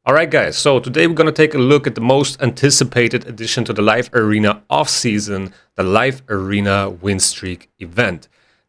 Alright guys, so today we're going to take a look at the most anticipated addition to the Live Arena off-season, the Live Arena Win Streak event.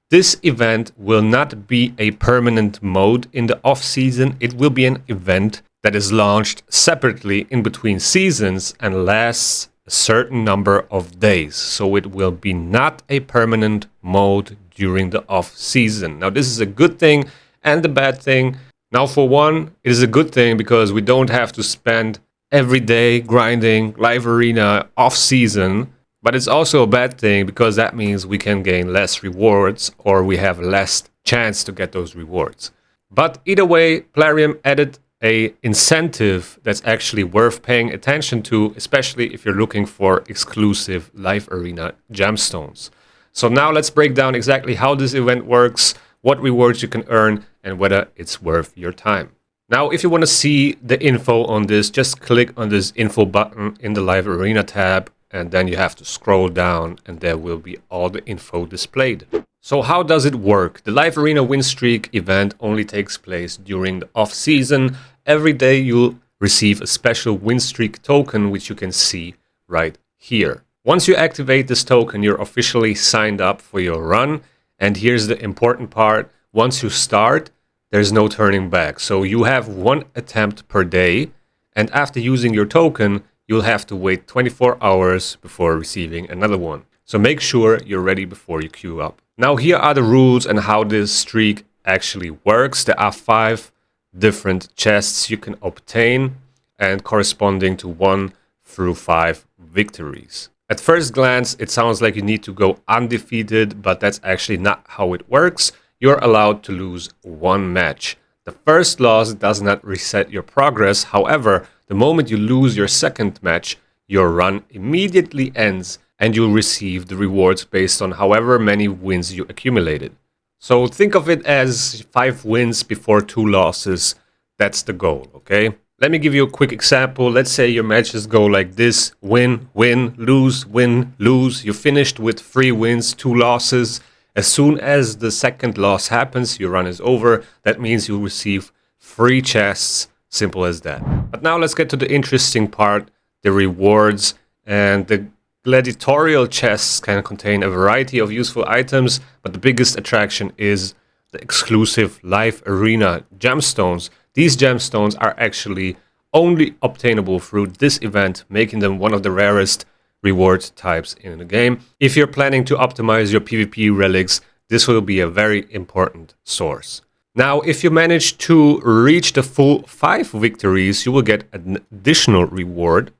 This event will not be a permanent mode in the off-season, it will be an event that is launched separately in between seasons and lasts a certain number of days. So it will be not a permanent mode during the off-season. Now this is a good thing and the bad thing. Now, for one, it is a good thing because we don't have to spend every day grinding Live Arena off-season, but it's also a bad thing because that means we can gain less rewards or we have less chance to get those rewards. But either way, Plarium added an incentive that's actually worth paying attention to, especially if you're looking for exclusive Live Arena gemstones. So now let's break down exactly how this event works, what rewards you can earn, and whether it's worth your time. Now, if you want to see the info on this, just click on this info button in the Live Arena tab, and then you have to scroll down and there will be all the info displayed. So how does it work? The Live Arena Win Streak event only takes place during the off season. Every day you'll receive a special Win Streak token, which you can see right here. Once you activate this token, you're officially signed up for your run. And here's the important part. Once you start, there's no turning back. So you have one attempt per day. And after using your token, you'll have to wait 24 hours before receiving another one. So make sure you're ready before you queue up. Now here are the rules and how this streak actually works. There are 5 different chests you can obtain and corresponding to 1 through 5 victories. At first glance, it sounds like you need to go undefeated, but that's actually not how it works. You're allowed to lose 1 match. The first loss does not reset your progress. However, the moment you lose your second match, your run immediately ends and you'll receive the rewards based on however many wins you accumulated. So think of it as 5 wins before 2 losses. That's the goal, okay? Let me give you a quick example. Let's say your matches go like this: win, win, lose, win, lose. You finished with 3 wins, 2 losses. As soon as the second loss happens, your run is over. That means you receive 3 chests. Simple as that. But now let's get to the interesting part, the rewards. And the gladiatorial chests can contain a variety of useful items, but the biggest attraction is the exclusive Live Arena gemstones. These gemstones are actually only obtainable through this event, making them one of the rarest reward types in the game. If you're planning to optimize your PvP relics, this will be a very important source. Now, if you manage to reach the full 5 victories, you will get an additional reward.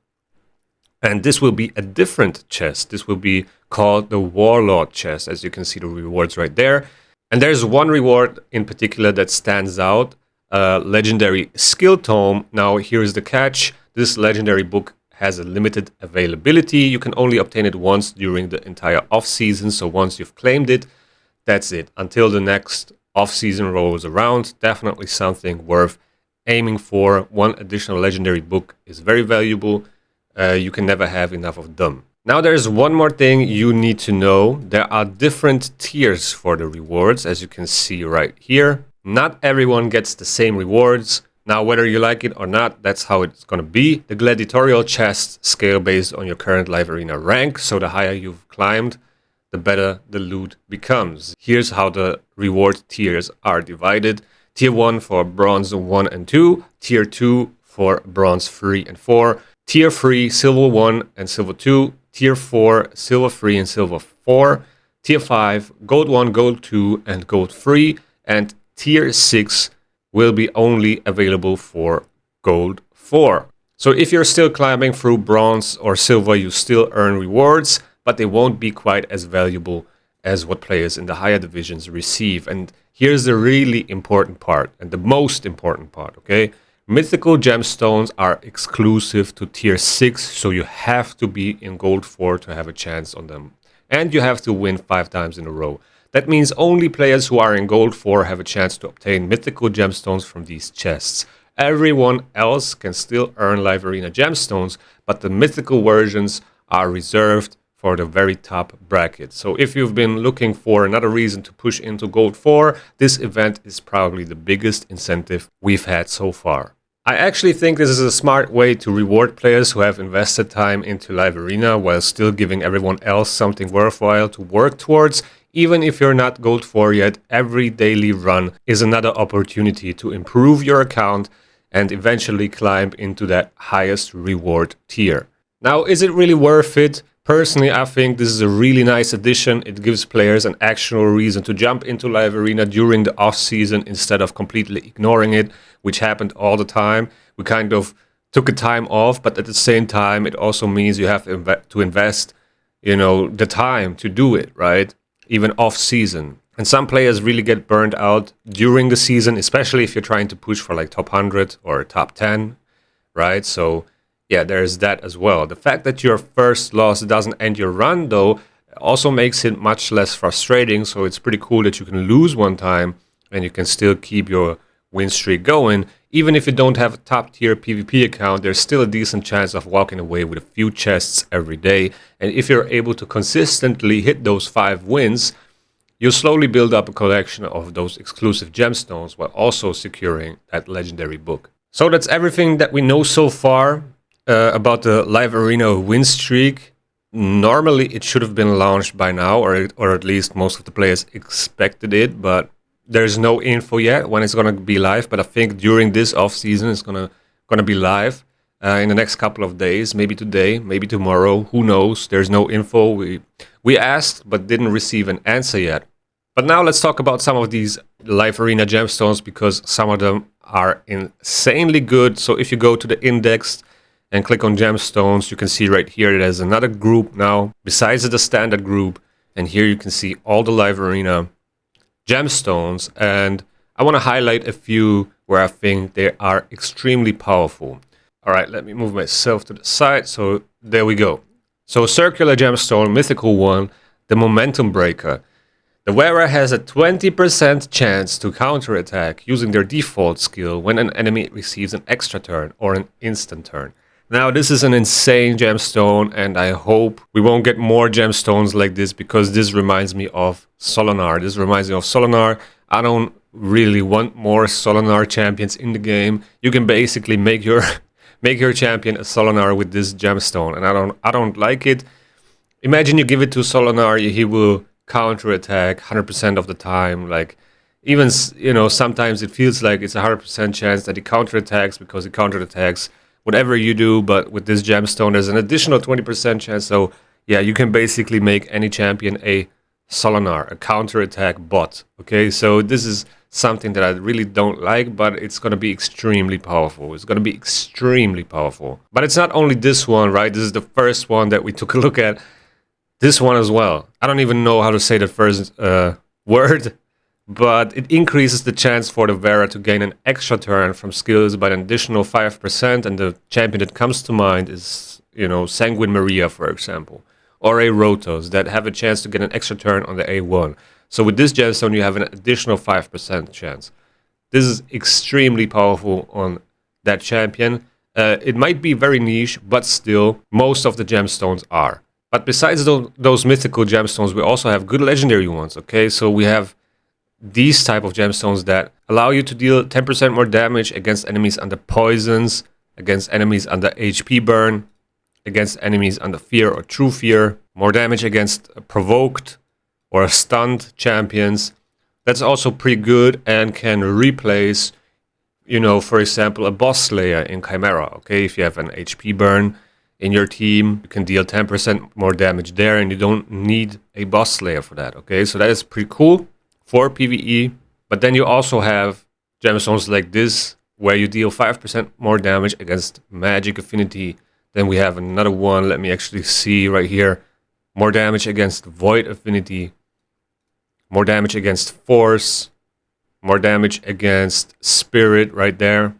And this will be a different chest. This will be called the Warlord chest, as you can see the rewards right there. And there's one reward in particular that stands out. Legendary skill tome. Now here's the catch. This legendary book has a limited availability. You can only obtain it once during the entire off season. So once you've claimed it, that's it. Until the next off season rolls around, definitely something worth aiming for. 1 additional legendary book is very valuable. You can never have enough of them. Now there's one more thing you need to know. There are different tiers for the rewards, as you can see right here. Not everyone gets the same rewards. Now, whether you like it or not, that's how it's going to be. The gladiatorial chests scale based on your current Live Arena rank. So the higher you've climbed, the better the loot becomes. Here's how the reward tiers are divided. Tier 1 for bronze 1 and 2. Tier 2 for bronze 3 and 4. Tier 3, silver 1 and silver 2. Tier 4, silver 3 and silver 4. Tier 5, gold 1, gold 2 and gold 3. And Tier 6 will be only available for gold 4. So if you're still climbing through bronze or silver, you still earn rewards, but they won't be quite as valuable as what players in the higher divisions receive. And here's the really important part, and the most important part, okay? Mythical gemstones are exclusive to Tier 6, so you have to be in gold 4 to have a chance on them. And you have to win 5 times in a row. That means only players who are in gold 4 have a chance to obtain mythical gemstones from these chests. Everyone else can still earn Live Arena gemstones, but the mythical versions are reserved for the very top bracket. So if you've been looking for another reason to push into gold 4, this event is probably the biggest incentive we've had so far. I actually think this is a smart way to reward players who have invested time into Live Arena while still giving everyone else something worthwhile to work towards. Even if you're not Gold 4 yet, every daily run is another opportunity to improve your account and eventually climb into that highest reward tier. Now, is it really worth it? Personally, I think this is a really nice addition. It gives players an actual reason to jump into Live Arena during the off-season instead of completely ignoring it, which happened all the time. We kind of took a time off, but at the same time, it also means you have to invest, the time to do it, right? Even off-season. And some players really get burned out during the season, especially if you're trying to push for like top 100 or top 10, right? So yeah, there's that as well. The fact that your first loss doesn't end your run, though, also makes it much less frustrating. So it's pretty cool that you can lose one time and you can still keep your win streak going. Even if you don't have a top tier PvP account, there's still a decent chance of walking away with a few chests every day. And if you're able to consistently hit those 5 wins, you'll slowly build up a collection of those exclusive gemstones while also securing that legendary book. So that's everything that we know so far about the Live Arena win streak. Normally it should have been launched by now, or at least most of the players expected it, but there's no info yet when it's going to be live. But I think during this off season it's going to be live in the next couple of days, maybe today, maybe tomorrow, who knows. There's no info. We asked but didn't receive an answer yet. But now let's talk about some of these Live Arena gemstones, because some of them are insanely good. So if you go to the index and click on gemstones, you can see right here there's another group now besides the standard group, and here you can see all the Live Arena gemstones, and I want to highlight a few where I think they are extremely powerful. All right, let me move myself to the side. So there we go. So circular gemstone, mythical one, the momentum breaker. The wearer has a 20% chance to counterattack using their default skill when an enemy receives an extra turn or an instant turn. Now, this is an insane gemstone, and I hope we won't get more gemstones like this, because this reminds me of Solinar. I don't really want more Solinar champions in the game. You can basically make your champion a Solinar with this gemstone, and I don't like it. Imagine you give it to Solinar, he will counterattack 100% of the time. Like, even sometimes it feels like it's a 100% chance that he counterattacks, because he counterattacks whatever you do, but with this gemstone there's an additional 20% chance. So yeah, you can basically make any champion a Solinar, a counterattack bot. Okay, so this is something that I really don't like, but it's going to be extremely powerful. But it's not only this one, right? This is the first one that we took a look at. This one as well. I don't even know how to say the first word, but it increases the chance for the wearer to gain an extra turn from skills by an additional 5%, and the champion that comes to mind is, Sanguine Maria, for example, or a Rotos, that have a chance to get an extra turn on the A1. So with this gemstone you have an additional 5% chance. This is extremely powerful on that champion. It might be very niche, but still, most of the gemstones are. But besides those mythical gemstones, we also have good legendary ones, okay? So we have these type of gemstones that allow you to deal 10% more damage against enemies under poisons, against enemies under HP burn, against enemies under fear or true fear, more damage against provoked or stunned champions. That's also pretty good and can replace, for example, a boss slayer in Chimera, okay? If you have an HP burn in your team, you can deal 10% more damage there, and you don't need a boss slayer for that, okay? So that is pretty cool for PvE. But then you also have gemstones like this, where you deal 5% more damage against magic affinity. Then we have another one, let me actually see right here, more damage against void affinity, more damage against force, more damage against spirit right there.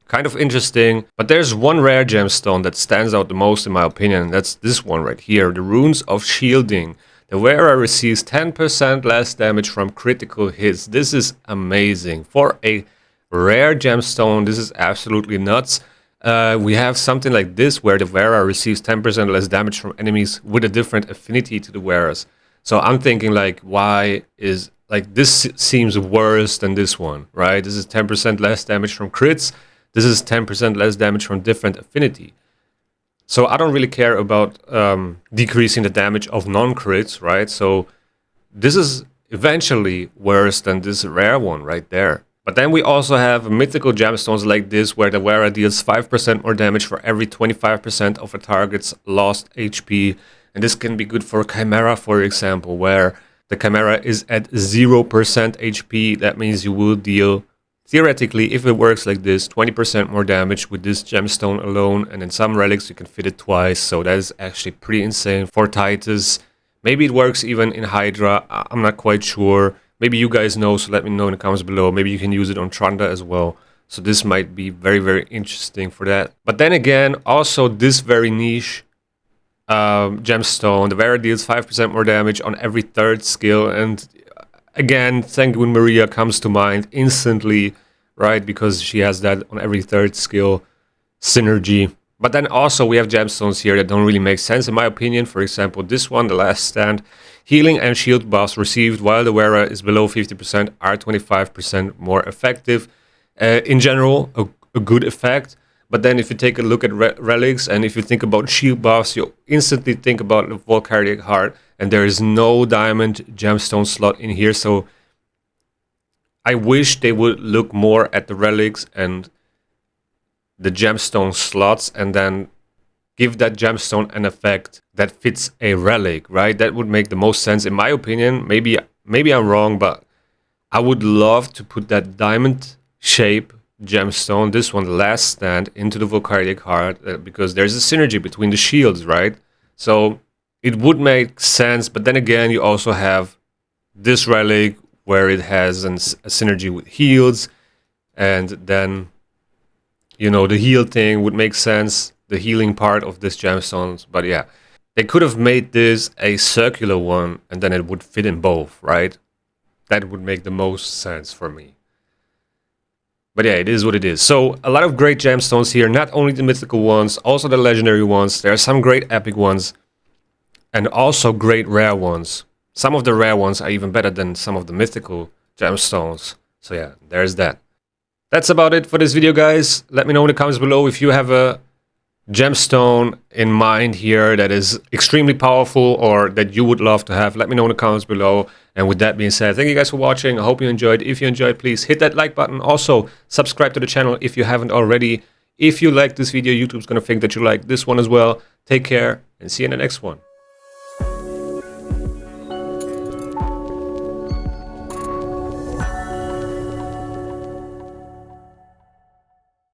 Kind of interesting. But there's one rare gemstone that stands out the most in my opinion, and that's this one right here, the Runes of Shielding. The wearer receives 10% less damage from critical hits. This is amazing. For a rare gemstone, this is absolutely nuts. We have something like this where the wearer receives 10% less damage from enemies with a different affinity to the wearers. So I'm thinking, like, why is, like, this seems worse than this one, right? This is 10% less damage from crits. This is 10% less damage from different affinity. So I don't really care about decreasing the damage of non-crits, right? So this is eventually worse than this rare one right there. But then we also have mythical gemstones like this, where the wearer deals 5% more damage for every 25% of a target's lost HP. And this can be good for Chimera, for example, where the Chimera is at 0% HP. That means you will deal, theoretically, if it works like this, 20% more damage with this gemstone alone. And in some relics, you can fit it twice. So that is actually pretty insane for Titus. Maybe it works even in Hydra. I'm not quite sure. Maybe you guys know, so let me know in the comments below. Maybe you can use it on Tranda as well. So this might be very, very interesting for that. But then again, also this very niche gemstone, the wearer deals 5% more damage on every third skill. And again, Sanguine Maria comes to mind instantly, right? Because she has that on every third skill synergy. But then also we have gemstones here that don't really make sense in my opinion. For example, this one, the Last Stand. Healing and shield buffs received while the wearer is below 50% are 25% more effective. In general, a good effect. But then if you take a look at relics and if you think about shield buffs, you instantly think about the Volcardiac Heart. And there is no diamond gemstone slot in here. So I wish they would look more at the relics and the gemstone slots and then give that gemstone an effect that fits a relic, right? That would make the most sense in my opinion. Maybe I'm wrong, but I would love to put that diamond shape gemstone, this one, the Last Stand, into the Volcardiac Heart because there's a synergy between the shields, right? So it would make sense, but then again, you also have this relic where it has a synergy with heals, and then, you know, the heal thing would make sense, the healing part of this gemstones. But yeah, they could have made this a circular one and then it would fit in both, right? That would make the most sense for me. But yeah, it is what it is. So a lot of great gemstones here, not only the mythical ones, also the legendary ones. There are some great epic ones and also great rare ones. Some of the rare ones are even better than some of the mythical gemstones. So yeah, there's that. That's about it for this video, guys. Let me know in the comments below if you have a gemstone in mind here that is extremely powerful or that you would love to have. Let me know in the comments below. And with that being said, thank you guys for watching. I hope you enjoyed. If you enjoyed, please hit that like button. Also, subscribe to the channel if you haven't already. If you like this video, YouTube's gonna think that you like this one as well. Take care and see you in the next one.